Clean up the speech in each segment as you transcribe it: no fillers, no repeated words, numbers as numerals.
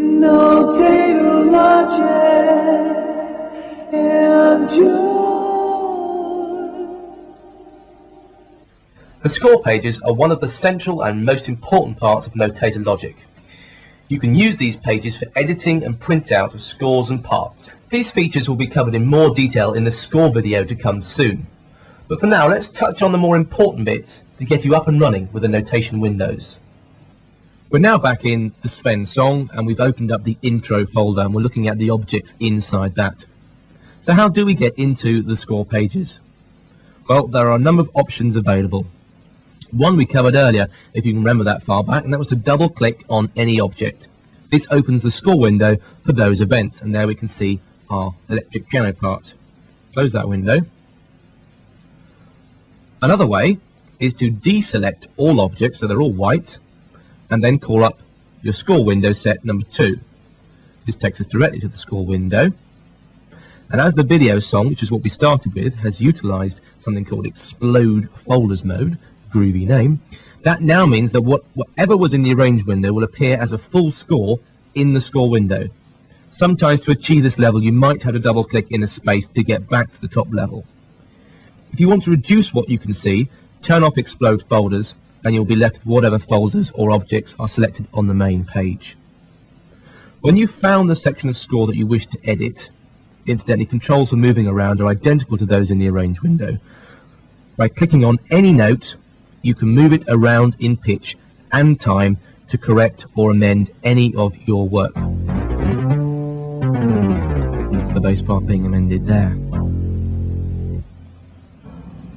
No data logic and joy. The score pages are one of the central and most important parts of notator logic. You can use these pages for editing and printout of scores and parts. These features will be covered in more detail in the score video to come soon. But for now, let's touch on the more important bits to get you up and running with the notation windows. We're now back in the Sven song, and we've opened up the intro folder and we're looking at the objects inside that. So how do we get into the score pages? Well, there are a number of options available. One we covered earlier, if you can remember that far back, and that was to double click on any object. This opens the score window for those events, and there we can see our electric piano part. Close that window. Another way is to deselect all objects so they're all white, and then call up your score window set number 2. This takes us directly to the score window. And as the video song, which is what we started with, has utilized something called explode folders mode, groovy name, that now means that whatever was in the arrange window will appear as a full score in the score window. Sometimes to achieve this level you might have to double click in a space to get back to the top level. If you want to reduce what you can see, turn off explode folders and you'll be left with whatever folders or objects are selected on the main page. When you've found the section of score that you wish to edit, incidentally controls for moving around are identical to those in the arrange window. By clicking on any note, you can move it around in pitch and time to correct or amend any of your work. That's the bass part being amended there.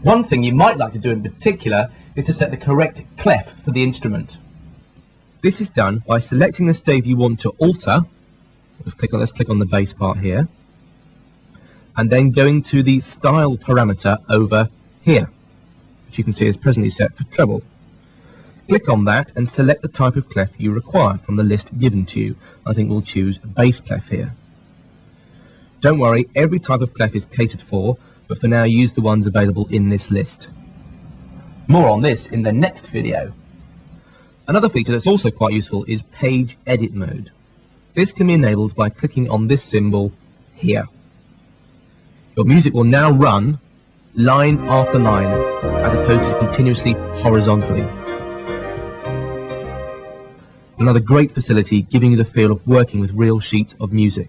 One thing you might like to do in particular is to set the correct clef for the instrument. This is done by selecting the stave you want to alter. Let's click on the bass part here, and then going to the style parameter over here, which you can see is presently set for treble. Click on that and select the type of clef you require from the list given to you. I think we'll choose bass clef here. Don't worry, every type of clef is catered for, but for now use the ones available in this list. More on this in the next video. Another feature that's also quite useful is page edit mode. This can be enabled by clicking on this symbol here. Your music will now run line after line as opposed to continuously horizontally. Another great facility giving you the feel of working with real sheets of music.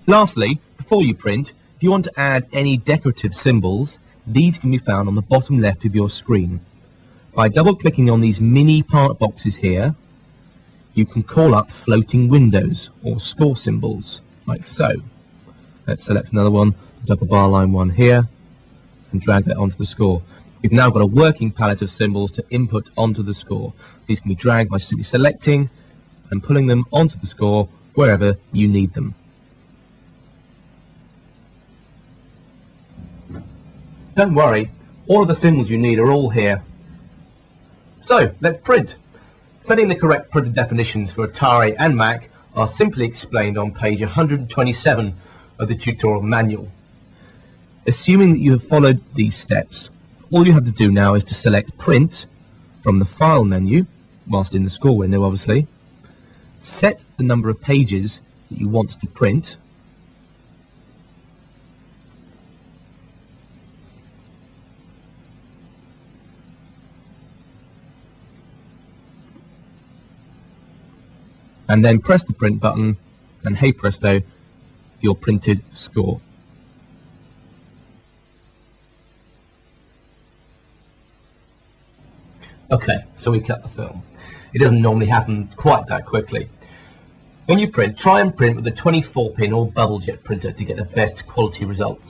Lastly, before you print, if you want to add any decorative symbols, these can be found on the bottom left of your screen. By double-clicking on these mini part boxes here, you can call up floating windows or score symbols, like so. Let's select another one, the double bar line one here, and drag that onto the score. We've now got a working palette of symbols to input onto the score. These can be dragged by simply selecting and pulling them onto the score wherever you need them. Don't worry, all of the symbols you need are all here. So, let's print. Setting the correct printer definitions for Atari and Mac are simply explained on page 127 of the tutorial manual. Assuming that you have followed these steps, all you have to do now is to select Print from the File menu, whilst in the score window obviously, set the number of pages that you want to print, and then press the print button, and hey presto, your printed score. Okay, so we cut the film. It doesn't normally happen quite that quickly. When you print, try and print with a 24-pin or bubble jet printer to get the best quality results.